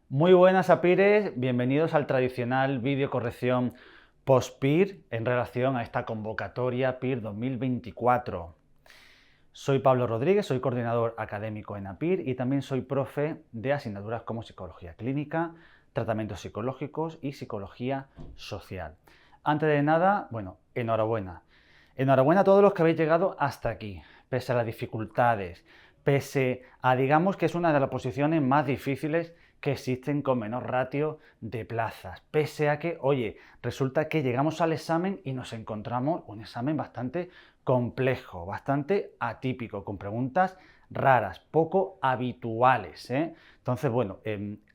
Muy buenas APIRes, bienvenidos al tradicional vídeo corrección post-PIR en relación a esta convocatoria PIR 2024. Soy Pablo Rodríguez, soy coordinador académico en APIR y también soy profe de asignaturas como Psicología Clínica, Tratamientos Psicológicos y Psicología Social. Antes de nada, bueno, enhorabuena. Enhorabuena a todos los que habéis llegado hasta aquí, pese a las dificultades, pese a, digamos, que es una de las posiciones más difíciles que existen con menor ratio de plazas, pese a que, oye, resulta que llegamos al examen y nos encontramos un examen bastante complejo, bastante atípico, con preguntas raras, poco habituales, ¿eh? Entonces, bueno,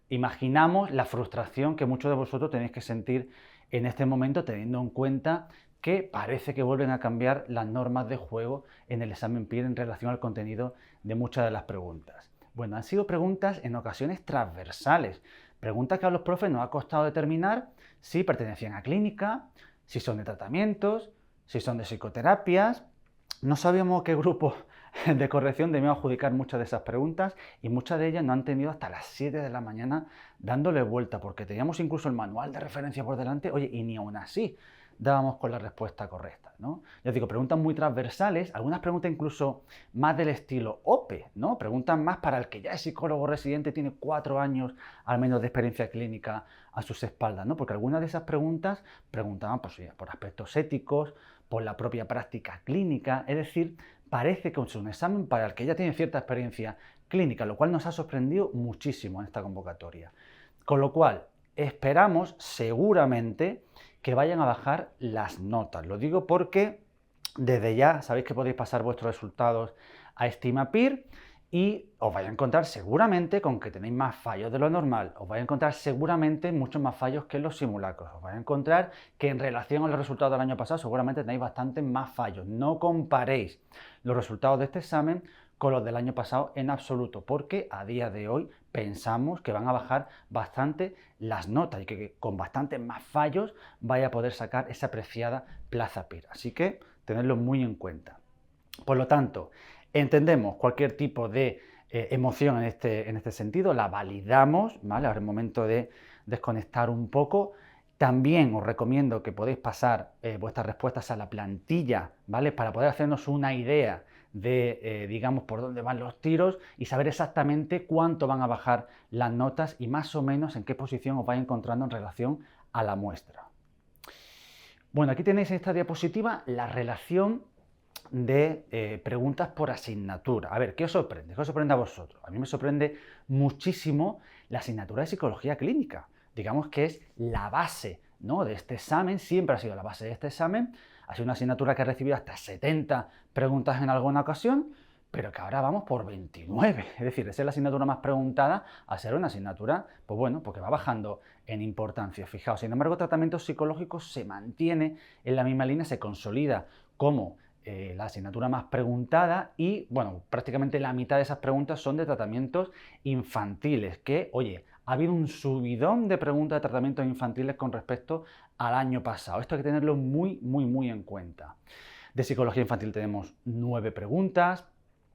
imaginamos la frustración que muchos de vosotros tenéis que sentir en este momento, teniendo en cuenta que parece que vuelven a cambiar las normas de juego en el examen PIR en relación al contenido de muchas de las preguntas. Bueno, han sido preguntas en ocasiones transversales, preguntas que a los profes nos ha costado determinar si pertenecían a clínica, si son de tratamientos, si son de psicoterapias. No sabíamos qué grupo de corrección debía adjudicar muchas de esas preguntas y muchas de ellas no han tenido hasta las 7 de la mañana dándole vuelta, porque teníamos incluso el manual de referencia por delante, oye, y ni aún así dábamos con la respuesta correcta, ¿no? Ya digo, preguntas muy transversales, algunas preguntas incluso más del estilo OPE, ¿no? Preguntas más para el que ya es psicólogo residente, tiene 4 años al menos de experiencia clínica a sus espaldas, ¿no? Porque algunas de esas preguntas preguntaban pues, por aspectos éticos, por la propia práctica clínica, es decir, parece que es un examen para el que ya tiene cierta experiencia clínica, lo cual nos ha sorprendido muchísimo en esta convocatoria. Con lo cual, esperamos seguramente que vayan a bajar las notas. Lo digo porque desde ya sabéis que podéis pasar vuestros resultados a Estimapir y os vais a encontrar seguramente con que tenéis más fallos de lo normal, os vais a encontrar seguramente muchos más fallos que en los simulacros, os vais a encontrar que en relación a los resultados del año pasado seguramente tenéis bastantes más fallos. No comparéis los resultados de este examen con los del año pasado en absoluto, porque a día de hoy pensamos que van a bajar bastante las notas y que con bastantes más fallos vaya a poder sacar esa apreciada plaza PIR. Así que tenedlo muy en cuenta. Por lo tanto, entendemos cualquier tipo de emoción en este sentido, la validamos, ¿vale? Ahora es el momento de desconectar un poco. También os recomiendo que podéis pasar vuestras respuestas a la plantilla, ¿vale? Para poder hacernos una idea de, digamos, por dónde van los tiros y saber exactamente cuánto van a bajar las notas y más o menos en qué posición os vais encontrando en relación a la muestra. Bueno, aquí tenéis en esta diapositiva la relación de preguntas por asignatura. A ver, ¿qué os sorprende? ¿Qué os sorprende a vosotros? A mí me sorprende muchísimo la asignatura de Psicología Clínica. Digamos que es la base, ¿no?, de este examen, siempre ha sido la base de este examen. Ha sido una asignatura que ha recibido hasta 70 preguntas en alguna ocasión, pero que ahora vamos por 29. Es decir, es la asignatura más preguntada a ser una asignatura, pues bueno, porque va bajando en importancia. Fijaos, sin embargo, tratamientos psicológicos se mantiene en la misma línea, se consolida como la asignatura más preguntada y, bueno, prácticamente la mitad de esas preguntas son de tratamientos infantiles, que, oye, ha habido un subidón de preguntas de tratamientos infantiles con respecto al año pasado. Esto hay que tenerlo muy en cuenta. De psicología infantil tenemos 9 preguntas,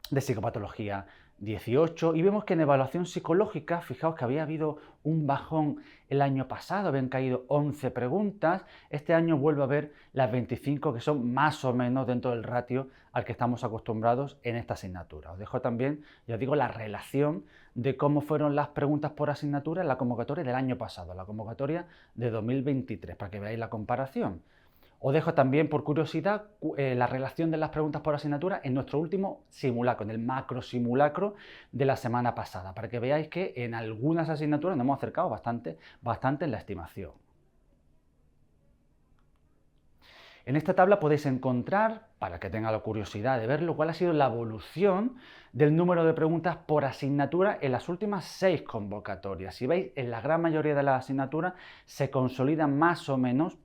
de psicopatología 18, y vemos que en evaluación psicológica, fijaos que había habido un bajón el año pasado, habían caído 11 preguntas, este año vuelve a haber las 25 que son más o menos dentro del ratio al que estamos acostumbrados en esta asignatura. Os dejo también, ya os digo, la relación de cómo fueron las preguntas por asignatura en la convocatoria del año pasado, la convocatoria de 2023, para que veáis la comparación. Os dejo también, por curiosidad, la relación de las preguntas por asignatura en nuestro último simulacro, en el macro simulacro de la semana pasada, para que veáis que en algunas asignaturas nos hemos acercado bastante en la estimación. En esta tabla podéis encontrar, para que tenga la curiosidad de verlo, cuál ha sido la evolución del número de preguntas por asignatura en las últimas 6 convocatorias. Si veis, en la gran mayoría de las asignaturas se consolidan más o menos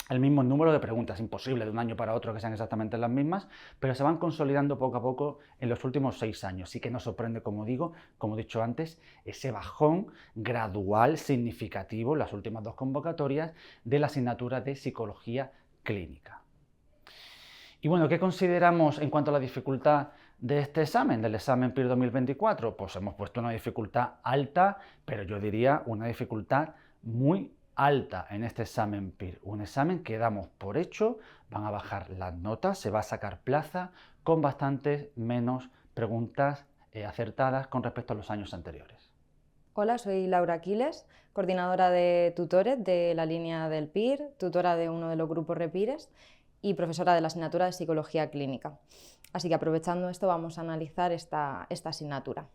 el mismo número de preguntas. Imposible de un año para otro que sean exactamente las mismas, pero se van consolidando poco a poco en los últimos 6 años. Sí que nos sorprende, como digo, como he dicho antes, ese bajón gradual, significativo, en las últimas 2 convocatorias de la asignatura de Psicología Clínica. Y bueno, ¿qué consideramos en cuanto a la dificultad de este examen, del examen PIR 2024? Pues hemos puesto una dificultad alta, pero yo diría una dificultad muy alta en este examen PIR. Un examen que damos por hecho, van a bajar las notas, se va a sacar plaza con bastantes menos preguntas acertadas con respecto a los años anteriores. Hola, soy Laura Aquiles, coordinadora de tutores de la línea del PIR, tutora de uno de los grupos REPIRES y profesora de la asignatura de Psicología Clínica. Así que aprovechando esto vamos a analizar esta asignatura.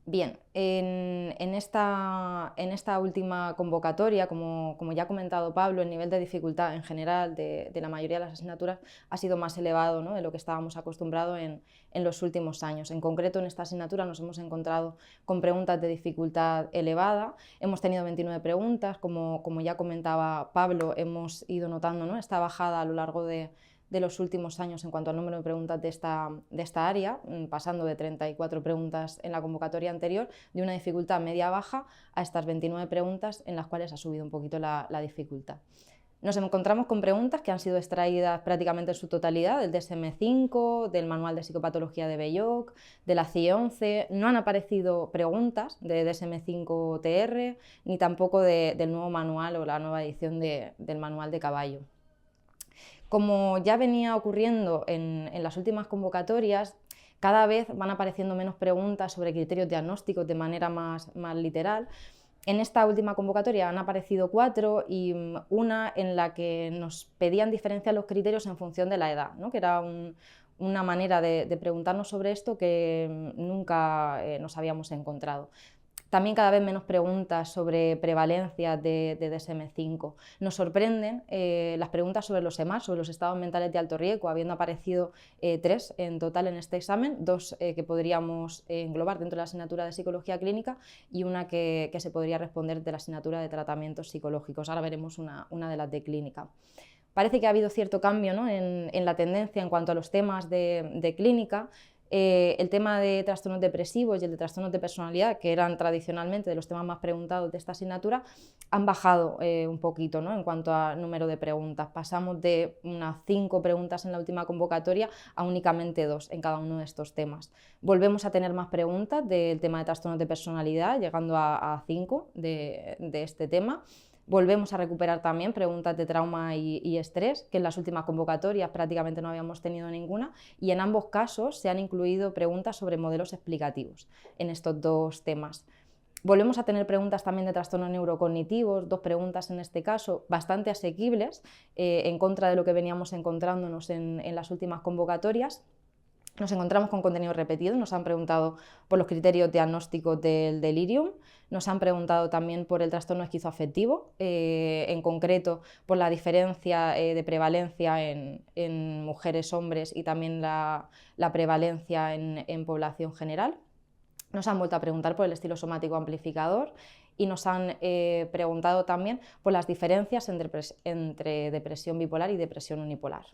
Bien, en esta última convocatoria, como ya ha comentado Pablo, el nivel de dificultad en general de la mayoría de las asignaturas ha sido más elevado, ¿no?, de lo que estábamos acostumbrados en los últimos años. En concreto, en esta asignatura nos hemos encontrado con preguntas de dificultad elevada. Hemos tenido 29 preguntas, como ya comentaba Pablo, hemos ido notando, ¿no?, esta bajada a lo largo de los últimos años en cuanto al número de preguntas de esta área, pasando de 34 preguntas en la convocatoria anterior, de una dificultad media-baja, a estas 29 preguntas en las cuales ha subido un poquito la dificultad. Nos encontramos con preguntas que han sido extraídas prácticamente en su totalidad del DSM-5, del Manual de Psicopatología de Belloc, de la CIE-11. No han aparecido preguntas de DSM-5-TR, ni tampoco del nuevo manual o la nueva edición del Manual de Caballo. Como ya venía ocurriendo en las últimas convocatorias, cada vez van apareciendo menos preguntas sobre criterios diagnósticos de manera más literal. En esta última convocatoria han aparecido 4 y una en la que nos pedían diferenciar los criterios en función de la edad, ¿no?, que era una manera de preguntarnos sobre esto que nunca nos habíamos encontrado. También cada vez menos preguntas sobre prevalencia de DSM-5. Nos sorprenden las preguntas sobre los EMAS, sobre los estados mentales de alto riesgo, habiendo aparecido 3 en total en este examen, 2 que podríamos englobar dentro de la asignatura de Psicología Clínica y una que se podría responder de la asignatura de Tratamientos Psicológicos. Ahora veremos una de las de Clínica. Parece que ha habido cierto cambio, ¿no?, en la tendencia en cuanto a los temas de Clínica. El tema de trastornos depresivos y el de trastornos de personalidad, que eran tradicionalmente de los temas más preguntados de esta asignatura, han bajado un poquito, ¿no?, en cuanto a número de preguntas. Pasamos de unas 5 preguntas en la última convocatoria a únicamente 2 en cada uno de estos temas. Volvemos a tener más preguntas del tema de trastornos de personalidad, llegando a 5 de este tema. Volvemos a recuperar también preguntas de trauma y estrés, que en las últimas convocatorias prácticamente no habíamos tenido ninguna, y en ambos casos se han incluido preguntas sobre modelos explicativos en estos 2 temas. Volvemos a tener preguntas también de trastornos neurocognitivos, 2 preguntas en este caso bastante asequibles, en contra de lo que veníamos encontrándonos en las últimas convocatorias. Nos encontramos con contenido repetido, nos han preguntado por los criterios diagnósticos del delirium, nos han preguntado también por el trastorno esquizoafectivo, en concreto por la diferencia de prevalencia en mujeres, hombres y también la prevalencia en población general. Nos han vuelto a preguntar por el estilo somático amplificador y nos han preguntado también por las diferencias entre depresión bipolar y depresión unipolar.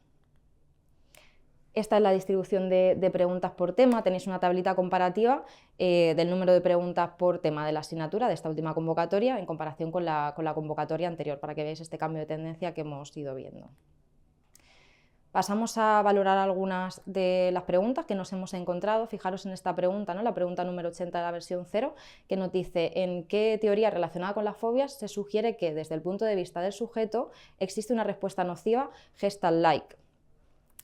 Esta es la distribución de preguntas por tema. Tenéis una tablita comparativa del número de preguntas por tema de la asignatura de esta última convocatoria en comparación con la convocatoria anterior, para que veáis este cambio de tendencia que hemos ido viendo. Pasamos a valorar algunas de las preguntas que nos hemos encontrado. Fijaros en esta pregunta, ¿no?, la pregunta número 80 de la versión 0, que nos dice en qué teoría relacionada con las fobias se sugiere que, desde el punto de vista del sujeto, existe una respuesta nociva Gestalt-like.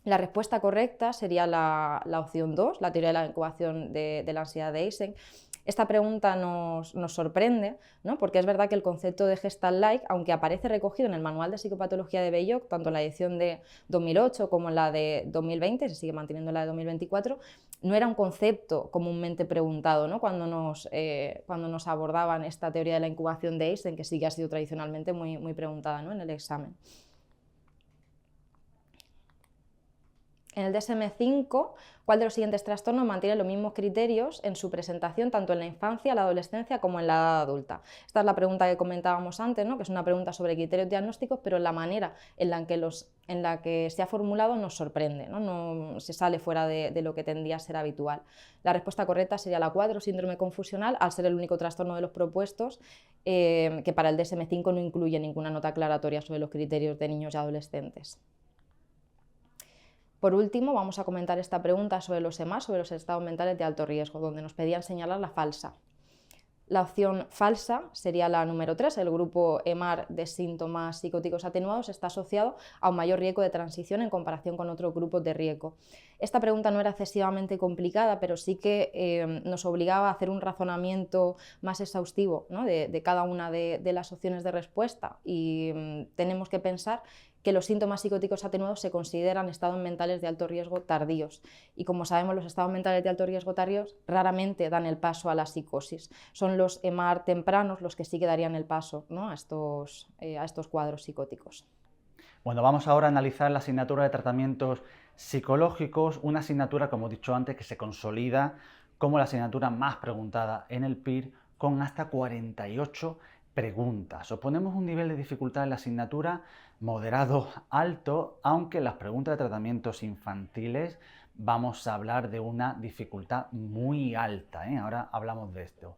La respuesta correcta sería la opción 2, la teoría de la incubación de la ansiedad de Eysenck. Esta pregunta nos sorprende, ¿no?, porque es verdad que el concepto de Gestalt-like, aunque aparece recogido en el Manual de Psicopatología de Belloc, tanto en la edición de 2008 como en la de 2020, se sigue manteniendo en la de 2024, no era un concepto comúnmente preguntado, ¿no?, cuando nos abordaban esta teoría de la incubación de Eysenck, que sí que ha sido tradicionalmente muy preguntada, ¿no?, en el examen. En el DSM-5, ¿cuál de los siguientes trastornos mantiene los mismos criterios en su presentación tanto en la infancia, la adolescencia como en la edad adulta? Esta es la pregunta que comentábamos antes, ¿no?, que es una pregunta sobre criterios diagnósticos, pero la manera en la que se ha formulado nos sorprende, ¿no? No se sale fuera de lo que tendría a ser habitual. La respuesta correcta sería la 4, síndrome confusional, al ser el único trastorno de los propuestos que para el DSM-5 no incluye ninguna nota aclaratoria sobre los criterios de niños y adolescentes. Por último, vamos a comentar esta pregunta sobre los EMAR, sobre los estados mentales de alto riesgo, donde nos pedían señalar la falsa. La opción falsa sería la número 3, el grupo EMAR de síntomas psicóticos atenuados está asociado a un mayor riesgo de transición en comparación con otros grupos de riesgo. Esta pregunta no era excesivamente complicada, pero sí que nos obligaba a hacer un razonamiento más exhaustivo, ¿no?, de cada una de las opciones de respuesta, y tenemos que pensar que los síntomas psicóticos atenuados se consideran estados mentales de alto riesgo tardíos, y como sabemos, los estados mentales de alto riesgo tardíos raramente dan el paso a la psicosis. Son los EMAR tempranos los que sí que darían el paso, ¿no?, a estos cuadros psicóticos. Bueno, vamos ahora a analizar la asignatura de tratamientos psicológicos, una asignatura, como he dicho antes, que se consolida como la asignatura más preguntada en el PIR, con hasta 48 preguntas. Os ponemos un nivel de dificultad en la asignatura moderado alto, aunque en las preguntas de tratamientos infantiles vamos a hablar de una dificultad muy alta, ¿eh? Ahora hablamos de esto.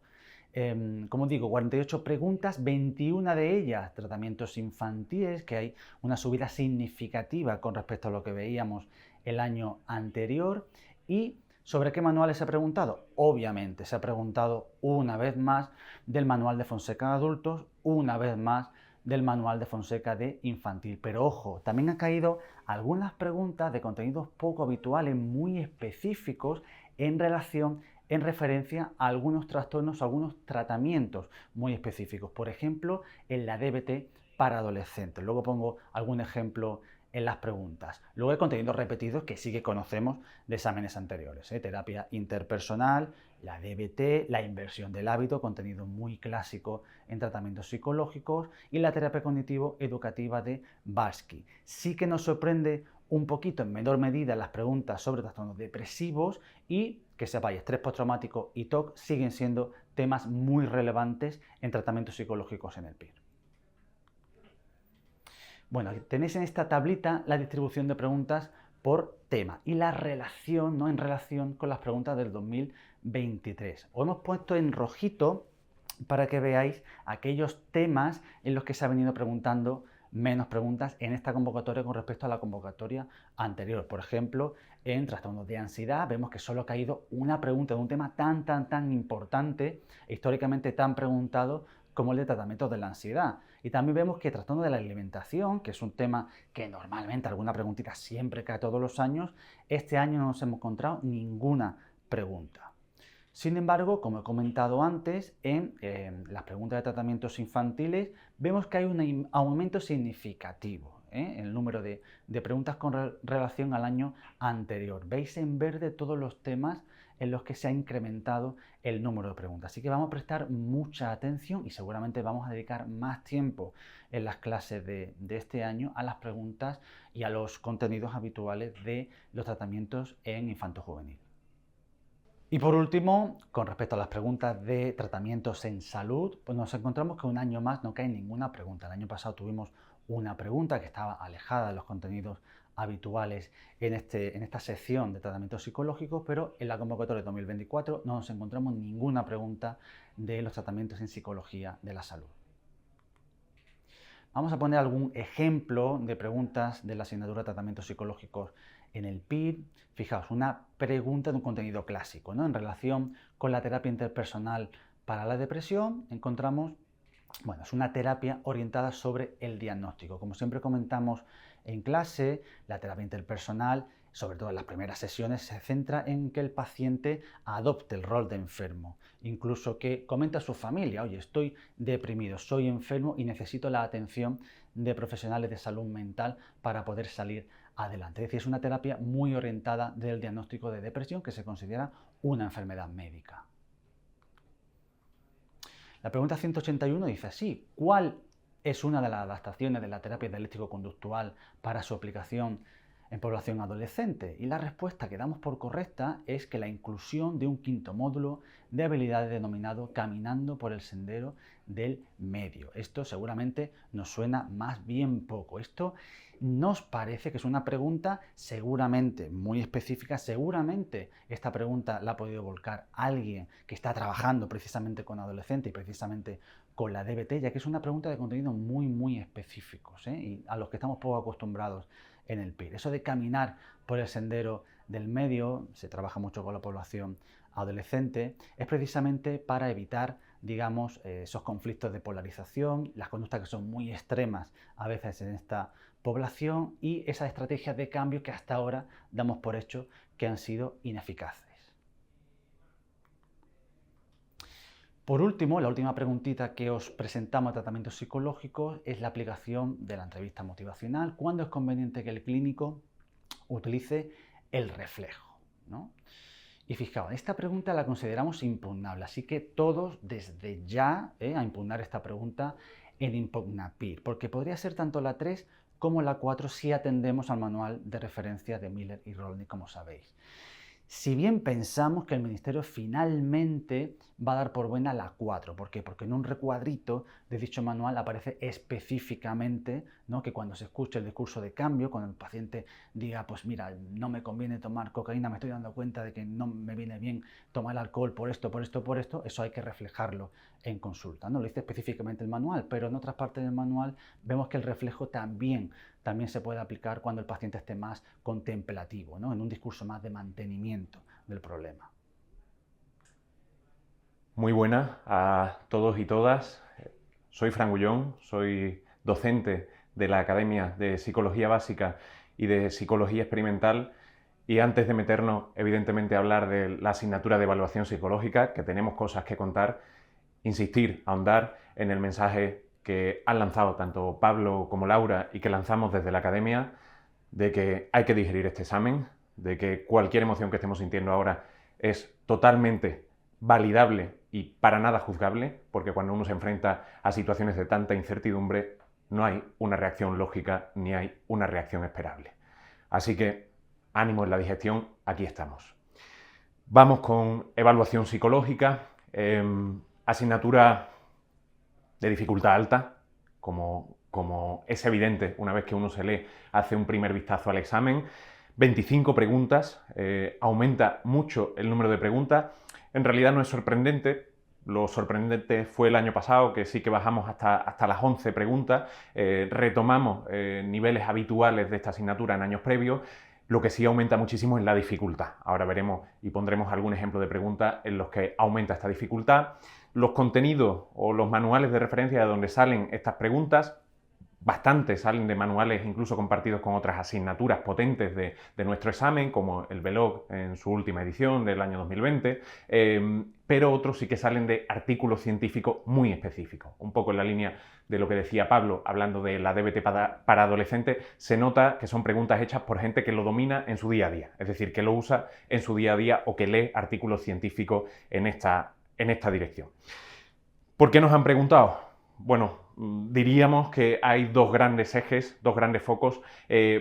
Como digo, 48 preguntas, 21 de ellas tratamientos infantiles, que hay una subida significativa con respecto a lo que veíamos el año anterior. ¿Y sobre qué manuales se ha preguntado? Obviamente se ha preguntado una vez más del manual de Fonseca de adultos, una vez más del manual de Fonseca de infantil. Pero ojo, también han caído algunas preguntas de contenidos poco habituales, muy específicos en referencia a algunos trastornos, a algunos tratamientos muy específicos. Por ejemplo, en la DBT para adolescentes. Luego pongo algún ejemplo en las preguntas. Luego hay contenidos repetidos que sí que conocemos de exámenes anteriores, terapia interpersonal, la DBT, la inversión del hábito, contenido muy clásico en tratamientos psicológicos, y la terapia cognitivo-educativa de Barsky. Sí que nos sorprende un poquito en menor medida las preguntas sobre trastornos depresivos, y que sepáis, estrés postraumático y TOC siguen siendo temas muy relevantes en tratamientos psicológicos en el PIR. Bueno, tenéis en esta tablita la distribución de preguntas por tema y la relación, ¿no?, en relación con las preguntas del 2023. Os hemos puesto en rojito para que veáis aquellos temas en los que se ha venido preguntando menos preguntas en esta convocatoria con respecto a la convocatoria anterior. Por ejemplo, en trastornos de ansiedad vemos que solo ha caído una pregunta de un tema tan importante, históricamente tan preguntado como el de tratamientos de la ansiedad. Y también vemos que trastorno de la alimentación, que es un tema que normalmente alguna preguntita siempre cae todos los años, este año no nos hemos encontrado ninguna pregunta. Sin embargo, como he comentado antes, en las preguntas de tratamientos infantiles vemos que hay un aumento significativo en el número de preguntas con relación al año anterior. Veis en verde todos los temas en los que se ha incrementado el número de preguntas. Así que vamos a prestar mucha atención y seguramente vamos a dedicar más tiempo en las clases de este año a las preguntas y a los contenidos habituales de los tratamientos en infanto-juvenil. Y por último, con respecto a las preguntas de tratamientos en salud, pues nos encontramos que un año más no cae ninguna pregunta. El año pasado tuvimos una pregunta que estaba alejada de los contenidos habituales en esta sección de tratamientos psicológicos, pero en la convocatoria de 2024 no nos encontramos ninguna pregunta de los tratamientos en psicología de la salud. Vamos a poner algún ejemplo de preguntas de la asignatura de tratamientos psicológicos en el PIR. Fijaos, una pregunta de un contenido clásico, ¿no? En relación con la terapia interpersonal para la depresión, encontramos, bueno, es una terapia orientada sobre el diagnóstico. Como siempre comentamos en clase, la terapia interpersonal, sobre todo en las primeras sesiones, se centra en que el paciente adopte el rol de enfermo, incluso que comenta a su familia: oye, estoy deprimido, soy enfermo y necesito la atención de profesionales de salud mental para poder salir adelante. Es decir, es una terapia muy orientada del diagnóstico de depresión, que se considera una enfermedad médica. La pregunta 181 dice así: ¿cuál es una de las adaptaciones de la terapia dialéctico-conductual para su aplicación en población adolescente? Y la respuesta que damos por correcta es que la inclusión de un quinto módulo de habilidades denominado Caminando por el Sendero del Medio. Esto seguramente nos suena más bien poco. Esto nos parece que es una pregunta seguramente muy específica. Seguramente esta pregunta la ha podido volcar alguien que está trabajando precisamente con adolescentes y precisamente con la DBT, ya que es una pregunta de contenido muy específicos, y a los que estamos poco acostumbrados en el PIR. Eso de caminar por el sendero del medio, se trabaja mucho con la población adolescente, es precisamente para evitar, digamos, esos conflictos de polarización, las conductas que son muy extremas a veces en esta población y esas estrategias de cambio que hasta ahora damos por hecho que han sido ineficaces. Por último, la última preguntita que os presentamos a tratamientos psicológicos es la aplicación de la entrevista motivacional. ¿Cuándo es conveniente que el clínico utilice el reflejo, ¿no? Y fijaos, esta pregunta la consideramos impugnable, así que todos desde ya a impugnar esta pregunta en Impugnapir, porque podría ser tanto la 3 como la 4 si atendemos al manual de referencia de Miller y Rolnik, como sabéis. Si bien pensamos que el Ministerio finalmente va a dar por buena la 4. ¿Por qué? Porque en un recuadrito de dicho manual aparece específicamente, ¿no?, que cuando se escuche el discurso de cambio, cuando el paciente diga, pues mira, no me conviene tomar cocaína, me estoy dando cuenta de que no me viene bien tomar alcohol por esto, eso hay que reflejarlo en consulta, ¿no? Lo dice específicamente el manual, pero en otras partes del manual vemos que el reflejo también se puede aplicar cuando el paciente esté más contemplativo, ¿no?, en un discurso más de mantenimiento del problema. Muy buenas a todos y todas. Soy Fran Gullón, soy docente de la Academia de Psicología Básica y de Psicología Experimental, y antes de meternos evidentemente a hablar de la asignatura de evaluación psicológica, que tenemos cosas que contar, insistir, ahondar en el mensaje que han lanzado tanto Pablo como Laura y que lanzamos desde la Academia, de que hay que digerir este examen, de que cualquier emoción que estemos sintiendo ahora es totalmente validable y para nada juzgable, porque cuando uno se enfrenta a situaciones de tanta incertidumbre no hay una reacción lógica ni hay una reacción esperable. Así que ánimo en la digestión, aquí estamos. Vamos con evaluación psicológica, asignatura de dificultad alta, como es evidente una vez que uno se lee, hace un primer vistazo al examen. 25 preguntas, aumenta mucho el número de preguntas. En realidad no es sorprendente, lo sorprendente fue el año pasado, que sí que bajamos hasta las 11 preguntas, retomamos niveles habituales de esta asignatura en años previos. Lo que sí aumenta muchísimo es la dificultad. Ahora veremos y pondremos algún ejemplo de preguntas en los que aumenta esta dificultad. Los contenidos o los manuales de referencia de donde salen estas preguntas, bastantes salen de manuales incluso compartidos con otras asignaturas potentes de nuestro examen, como el VELOC en su última edición del año 2020, pero otros sí que salen de artículos científicos muy específicos. Un poco en la línea de lo que decía Pablo, hablando de la DBT para adolescentes, se nota que son preguntas hechas por gente que lo domina en su día a día, es decir, que lo usa en su día a día o que lee artículos científicos en esta dirección. ¿Por qué nos han preguntado? Bueno, diríamos que hay dos grandes ejes, dos grandes focos.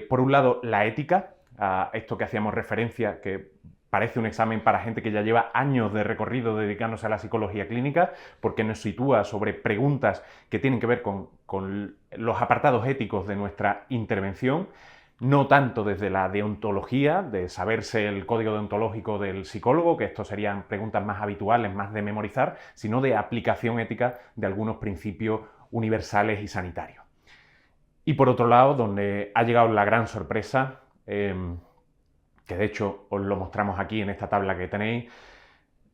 Por un lado, la ética, a esto que hacíamos referencia, que parece un examen para gente que ya lleva años de recorrido dedicándose a la psicología clínica, porque nos sitúa sobre preguntas que tienen que ver con los apartados éticos de nuestra intervención. No tanto desde la deontología, de saberse el código deontológico del psicólogo, que esto serían preguntas más habituales, más de memorizar, sino de aplicación ética de algunos principios universales y sanitarios. Y por otro lado, donde ha llegado la gran sorpresa, que de hecho os lo mostramos aquí en esta tabla que tenéis,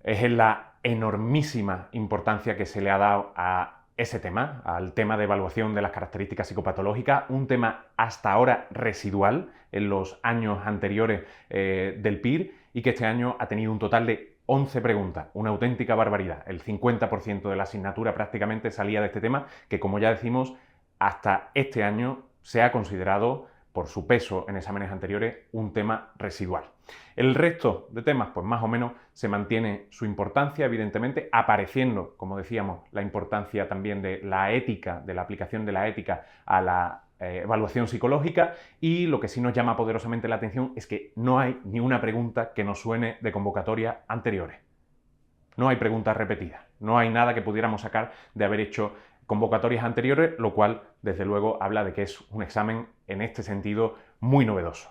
es en la enormísima importancia que se le ha dado a ese tema, al tema de evaluación de las características psicopatológicas, un tema hasta ahora residual en los años anteriores del PIR, y que este año ha tenido un total de 11 preguntas, una auténtica barbaridad. El 50% de la asignatura prácticamente salía de este tema, que como ya decimos, hasta este año se ha considerado, por su peso en exámenes anteriores, un tema residual. El resto de temas, pues más o menos se mantiene su importancia, evidentemente, apareciendo, como decíamos, la importancia también de la ética, de la aplicación de la ética a la evaluación psicológica, y lo que sí nos llama poderosamente la atención es que no hay ni una pregunta que nos suene de convocatorias anteriores. No hay preguntas repetidas, no hay nada que pudiéramos sacar de haber hecho convocatorias anteriores, lo cual, desde luego, habla de que es un examen, en este sentido, muy novedoso.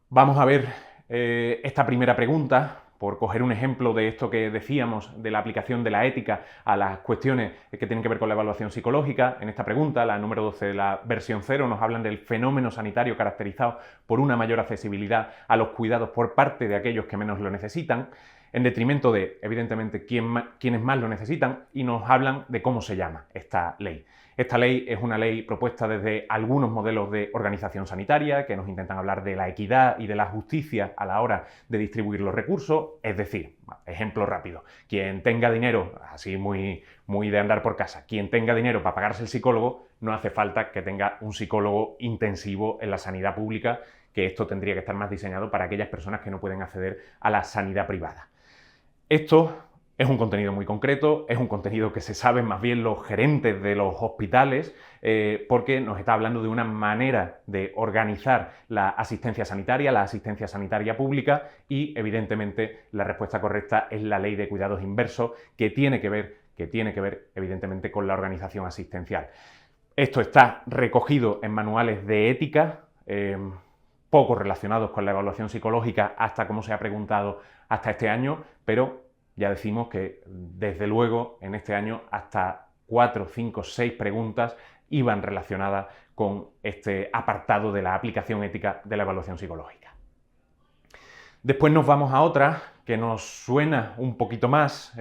Vamos a ver esta primera pregunta, por coger un ejemplo de esto que decíamos de la aplicación de la ética a las cuestiones que tienen que ver con la evaluación psicológica, en esta pregunta, la número 12 de la versión 0, nos hablan del fenómeno sanitario caracterizado por una mayor accesibilidad a los cuidados por parte de aquellos que menos lo necesitan, en detrimento de, evidentemente, quienes más lo necesitan, y nos hablan de cómo se llama esta ley. Esta ley es una ley propuesta desde algunos modelos de organización sanitaria que nos intentan hablar de la equidad y de la justicia a la hora de distribuir los recursos, es decir, ejemplo rápido, quien tenga dinero, así muy de andar por casa, quien tenga dinero para pagarse el psicólogo, no hace falta que tenga un psicólogo intensivo en la sanidad pública, que esto tendría que estar más diseñado para aquellas personas que no pueden acceder a la sanidad privada. Esto es un contenido muy concreto, es un contenido que se saben más bien los gerentes de los hospitales, porque nos está hablando de una manera de organizar la asistencia sanitaria pública, y evidentemente la respuesta correcta es la ley de cuidados inversos, que tiene que ver evidentemente con la organización asistencial. Esto está recogido en manuales de ética, poco relacionados con la evaluación psicológica hasta como se ha preguntado hasta este año, pero ya decimos que desde luego en este año hasta 4, 5, 6 preguntas iban relacionadas con este apartado de la aplicación ética de la evaluación psicológica. Después nos vamos a otra que nos suena un poquito más,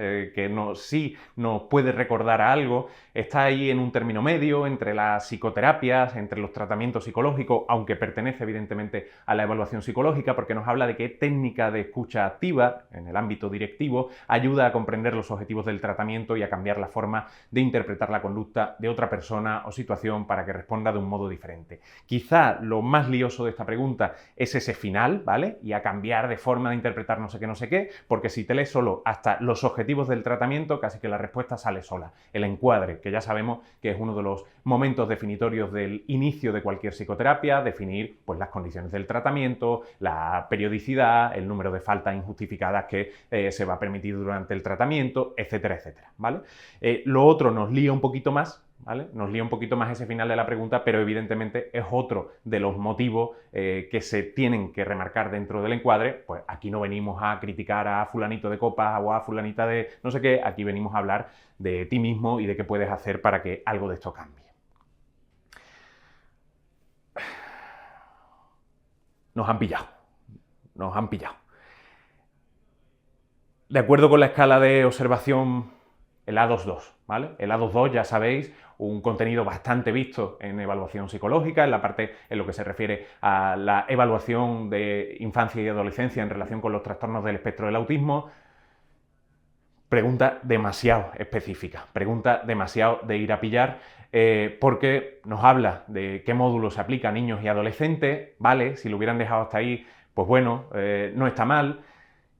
sí nos puede recordar a algo, está ahí en un término medio entre las psicoterapias, entre los tratamientos psicológicos, aunque pertenece evidentemente a la evaluación psicológica, porque nos habla de qué técnica de escucha activa, en el ámbito directivo, ayuda a comprender los objetivos del tratamiento y a cambiar la forma de interpretar la conducta de otra persona o situación para que responda de un modo diferente. Quizá lo más lioso de esta pregunta es ese final, ¿vale? Y a cambiar de forma de interpretar no sé qué, porque si te lees solo hasta los objetivos del tratamiento, casi que la respuesta sale sola. El encuadre, que ya sabemos que es uno de los momentos definitorios del inicio de cualquier psicoterapia, definir pues, las condiciones del tratamiento, la periodicidad, el número de faltas injustificadas que se va a permitir durante el tratamiento, etcétera, etcétera, ¿vale? Lo otro nos lía un poquito más, ¿vale? Nos lía un poquito más ese final de la pregunta, pero evidentemente es otro de los motivos que se tienen que remarcar dentro del encuadre. Pues aquí no venimos a criticar a fulanito de copas o a fulanita de no sé qué, aquí venimos a hablar de ti mismo y de qué puedes hacer para que algo de esto cambie. Nos han pillado. De acuerdo con la escala de observación, el A22, ¿vale? El A22, ya sabéis, un contenido bastante visto en evaluación psicológica, en la parte en lo que se refiere a la evaluación de infancia y adolescencia en relación con los trastornos del espectro del autismo. Pregunta demasiado específica, pregunta demasiado de ir a pillar, porque nos habla de qué módulo se aplica a niños y adolescentes, ¿vale? Si lo hubieran dejado hasta ahí, pues bueno, no está mal,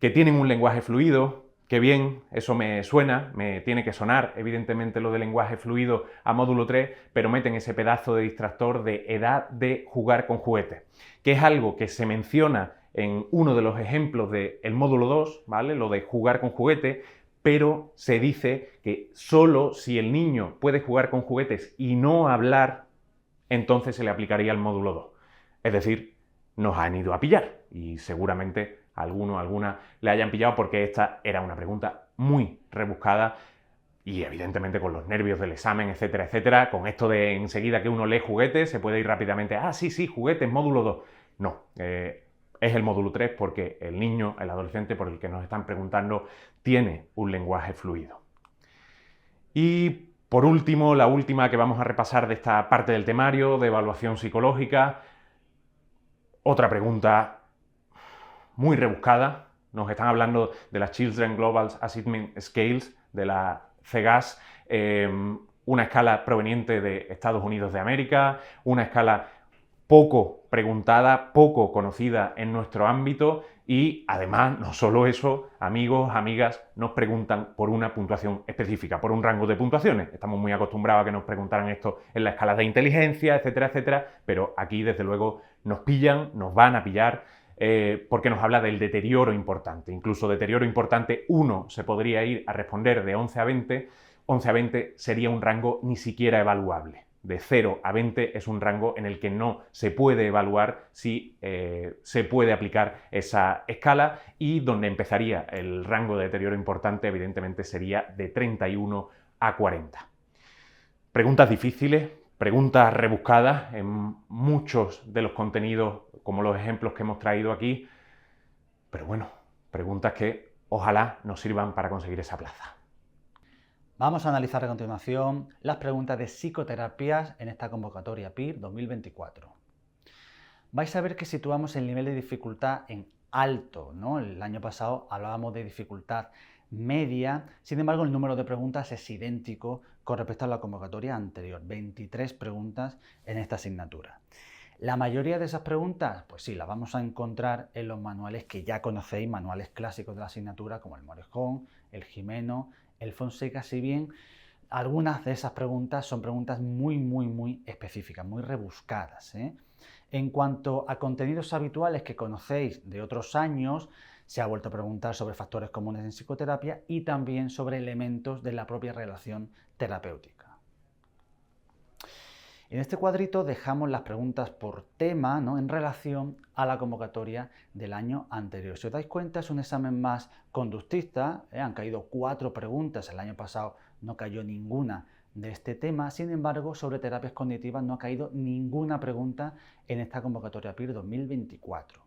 que tienen un lenguaje fluido. Qué bien, eso me suena, me tiene que sonar evidentemente lo del lenguaje fluido a módulo 3, pero meten ese pedazo de distractor de edad de jugar con juguetes, que es algo que se menciona en uno de los ejemplos del módulo 2, ¿vale? Lo de jugar con juguetes, pero se dice que solo si el niño puede jugar con juguetes y no hablar, entonces se le aplicaría el módulo 2. Es decir, nos han ido a pillar y seguramente alguno o alguna le hayan pillado porque esta era una pregunta muy rebuscada y evidentemente con los nervios del examen, etcétera, etcétera, con esto de enseguida que uno lee juguetes, se puede ir rápidamente, sí, juguetes, módulo 2. No, es el módulo 3 porque el niño, el adolescente por el que nos están preguntando, tiene un lenguaje fluido. Y por último, la última que vamos a repasar de esta parte del temario de evaluación psicológica, otra pregunta muy rebuscada. Nos están hablando de las Children Global Assessment Scales, de la CGAS, una escala proveniente de Estados Unidos de América, una escala poco preguntada, poco conocida en nuestro ámbito y además, no solo eso, amigos, amigas, nos preguntan por una puntuación específica, por un rango de puntuaciones. Estamos muy acostumbrados a que nos preguntaran esto en la escala de inteligencia, etcétera, etcétera, pero aquí desde luego nos pillan, nos van a pillar, porque nos habla del deterioro importante. Incluso deterioro importante 1 se podría ir a responder de 11 a 20. 11 a 20 sería un rango ni siquiera evaluable. de 0 a 20 es un rango en el que no se puede evaluar si se puede aplicar esa escala, y donde empezaría el rango de deterioro importante evidentemente sería de 31 a 40. Preguntas difíciles, preguntas rebuscadas en muchos de los contenidos, como los ejemplos que hemos traído aquí, pero bueno, preguntas que ojalá nos sirvan para conseguir esa plaza. Vamos a analizar a continuación las preguntas de psicoterapias en esta convocatoria PIR 2024. Vais a ver que situamos el nivel de dificultad en alto, ¿no? El año pasado hablábamos de dificultad media, sin embargo el número de preguntas es idéntico con respecto a la convocatoria anterior, 23 preguntas en esta asignatura. La mayoría de esas preguntas, pues sí, las vamos a encontrar en los manuales que ya conocéis, manuales clásicos de la asignatura como el Morejón, el Gimeno, el Fonseca, si bien algunas de esas preguntas son preguntas muy específicas, muy rebuscadas, ¿eh? En cuanto a contenidos habituales que conocéis de otros años, se ha vuelto a preguntar sobre factores comunes en psicoterapia y también sobre elementos de la propia relación terapéutica. En este cuadrito dejamos las preguntas por tema, ¿no?, en relación a la convocatoria del año anterior. Si os dais cuenta, es un examen más conductista, han caído 4 preguntas, el año pasado no cayó ninguna de este tema, sin embargo, sobre terapias cognitivas no ha caído ninguna pregunta en esta convocatoria PIR 2024.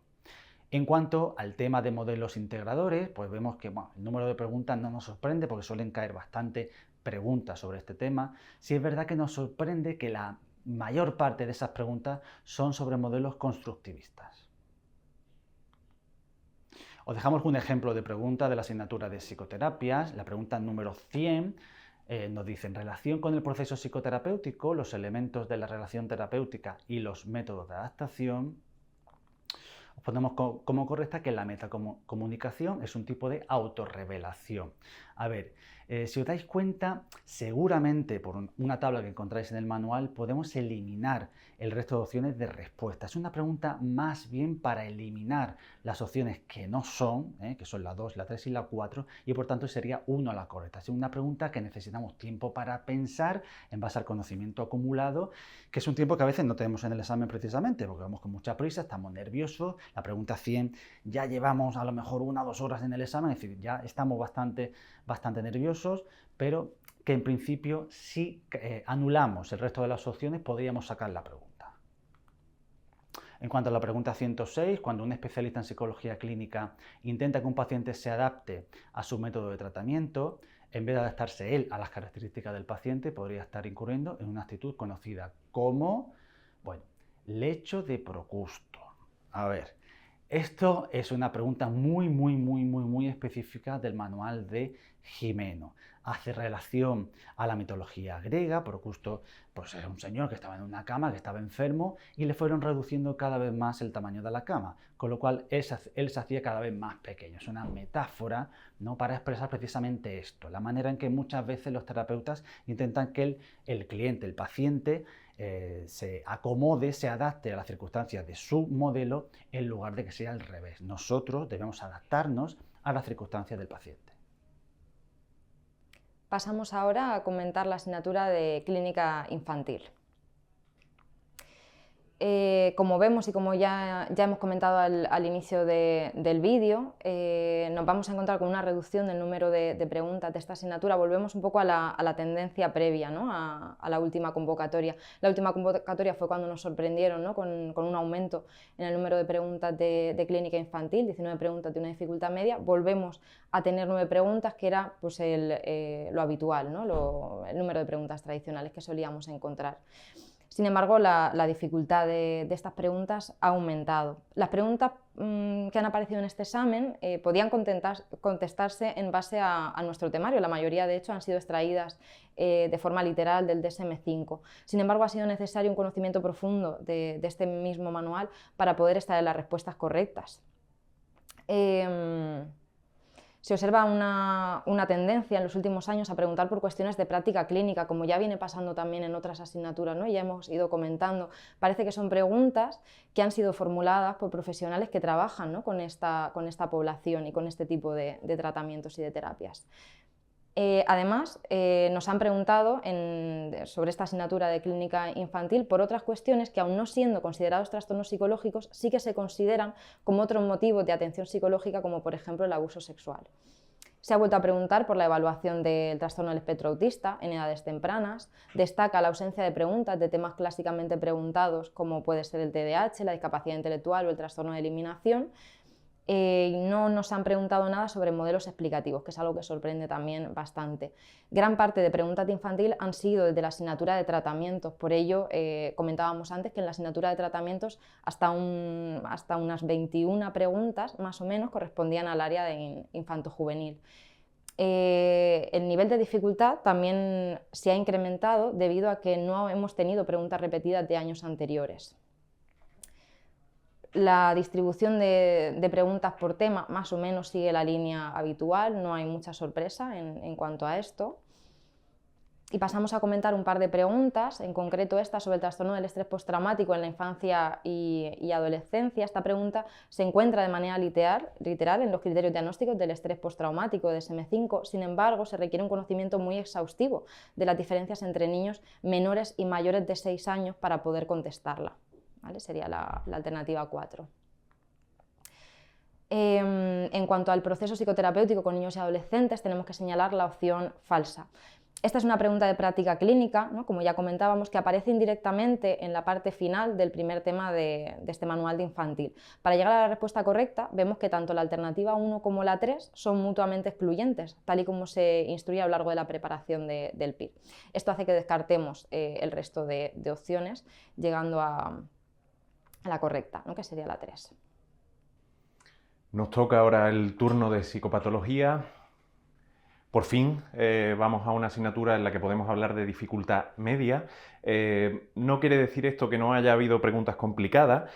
En cuanto al tema de modelos integradores, pues vemos que el número de preguntas no nos sorprende porque suelen caer bastante preguntas sobre este tema. Sí es verdad que nos sorprende que la mayor parte de esas preguntas son sobre modelos constructivistas. Os dejamos un ejemplo de pregunta de la asignatura de psicoterapias. La pregunta número 100 nos dice: en relación con el proceso psicoterapéutico, los elementos de la relación terapéutica y los métodos de adaptación, os ponemos como correcta que la metacomunicación es un tipo de autorrevelación. A ver, si os dais cuenta, seguramente por una tabla que encontráis en el manual podemos eliminar el resto de opciones de respuesta. Es una pregunta más bien para eliminar las opciones que no son, que son la 2, la 3 y la 4, y por tanto sería 1 la correcta. Es una pregunta que necesitamos tiempo para pensar en base al conocimiento acumulado, que es un tiempo que a veces no tenemos en el examen precisamente, porque vamos con mucha prisa, estamos nerviosos. La pregunta 100 ya llevamos a lo mejor 1 o 2 horas en el examen, es decir, ya estamos bastante nerviosos, pero que en principio si anulamos el resto de las opciones podríamos sacar la pregunta. En cuanto a la pregunta 106, cuando un especialista en psicología clínica intenta que un paciente se adapte a su método de tratamiento, en vez de adaptarse él a las características del paciente, podría estar incurriendo en una actitud conocida como, lecho de Procusto. A ver, esto es una pregunta muy específica del manual de Gimeno. Hace relación a la mitología griega. Procusto pues era un señor que estaba en una cama, que estaba enfermo, y le fueron reduciendo cada vez más el tamaño de la cama, con lo cual él se hacía cada vez más pequeño. Es una metáfora, ¿no?, para expresar precisamente esto, la manera en que muchas veces los terapeutas intentan que el cliente, el paciente, se acomode, se adapte a las circunstancias de su modelo en lugar de que sea al revés. Nosotros debemos adaptarnos a las circunstancias del paciente. Pasamos ahora a comentar la asignatura de clínica infantil. Como vemos y como ya hemos comentado al inicio del vídeo, nos vamos a encontrar con una reducción del número de preguntas de esta asignatura. Volvemos un poco a la tendencia previa, ¿no?, a la última convocatoria. La última convocatoria fue cuando nos sorprendieron, ¿no?, con un aumento en el número de preguntas de clínica infantil, 19 preguntas de una dificultad media. Volvemos a tener 9 preguntas, que era pues, lo habitual, ¿no?, el número de preguntas tradicionales que solíamos encontrar. Sin embargo, la dificultad de estas preguntas ha aumentado. Las preguntas que han aparecido en este examen podían contestarse en base a nuestro temario. La mayoría, de hecho, han sido extraídas de forma literal del DSM-5. Sin embargo, ha sido necesario un conocimiento profundo de este mismo manual para poder extraer las respuestas correctas. Se observa una tendencia en los últimos años a preguntar por cuestiones de práctica clínica, como ya viene pasando también en otras asignaturas, ¿no? Ya hemos ido comentando. Parece que son preguntas que han sido formuladas por profesionales que trabajan, ¿no?, con esta población y con este tipo de tratamientos y de terapias. Además, nos han preguntado sobre esta asignatura de clínica infantil por otras cuestiones que, aun no siendo considerados trastornos psicológicos, sí que se consideran como otros motivos de atención psicológica, como por ejemplo el abuso sexual. Se ha vuelto a preguntar por la evaluación del trastorno del espectro autista en edades tempranas. Destaca la ausencia de preguntas de temas clásicamente preguntados, como puede ser el TDAH, la discapacidad intelectual o el trastorno de eliminación. No nos han preguntado nada sobre modelos explicativos, que es algo que sorprende también bastante. Gran parte de preguntas de infantil han sido desde la asignatura de tratamientos, por ello comentábamos antes que en la asignatura de tratamientos hasta unas 21 preguntas más o menos correspondían al área de infanto-juvenil. El nivel de dificultad también se ha incrementado debido a que no hemos tenido preguntas repetidas de años anteriores. La distribución de preguntas por tema más o menos sigue la línea habitual, no hay mucha sorpresa en cuanto a esto. Y pasamos a comentar un par de preguntas, en concreto esta sobre el trastorno del estrés postraumático en la infancia y adolescencia. Esta pregunta se encuentra de manera literal en los criterios diagnósticos del estrés postraumático de DSM-5, sin embargo, se requiere un conocimiento muy exhaustivo de las diferencias entre niños menores y mayores de 6 años para poder contestarla. ¿Vale? Sería la alternativa 4. En cuanto al proceso psicoterapéutico con niños y adolescentes, tenemos que señalar la opción falsa. Esta es una pregunta de práctica clínica, ¿no? Como ya comentábamos, que aparece indirectamente en la parte final del primer tema de este manual de infantil. Para llegar a la respuesta correcta, vemos que tanto la alternativa 1 como la 3 son mutuamente excluyentes, tal y como se instruye a lo largo de la preparación del PIR. Esto hace que descartemos el resto de opciones, llegando a la correcta, ¿no? Que sería la 3. Nos toca ahora el turno de psicopatología. Por fin vamos a una asignatura en la que podemos hablar de dificultad media. No quiere decir esto que no haya habido preguntas complicadas,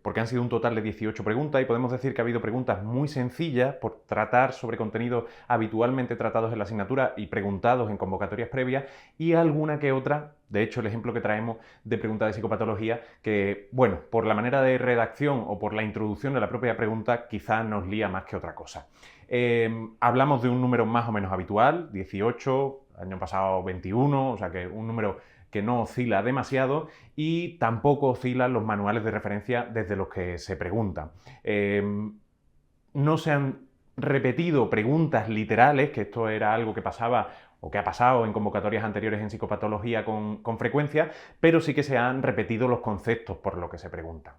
porque han sido un total de 18 preguntas y podemos decir que ha habido preguntas muy sencillas por tratar sobre contenidos habitualmente tratados en la asignatura y preguntados en convocatorias previas, y alguna que otra, de hecho el ejemplo que traemos de pregunta de psicopatología, que bueno, por la manera de redacción o por la introducción de la propia pregunta quizás nos lía más que otra cosa. Hablamos de un número más o menos habitual, 18, año pasado 21, o sea que un número que no oscila demasiado, y tampoco oscilan los manuales de referencia desde los que se preguntan. No se han repetido preguntas literales, que esto era algo que pasaba o que ha pasado en convocatorias anteriores en psicopatología con frecuencia, pero sí que se han repetido los conceptos por lo que se preguntan.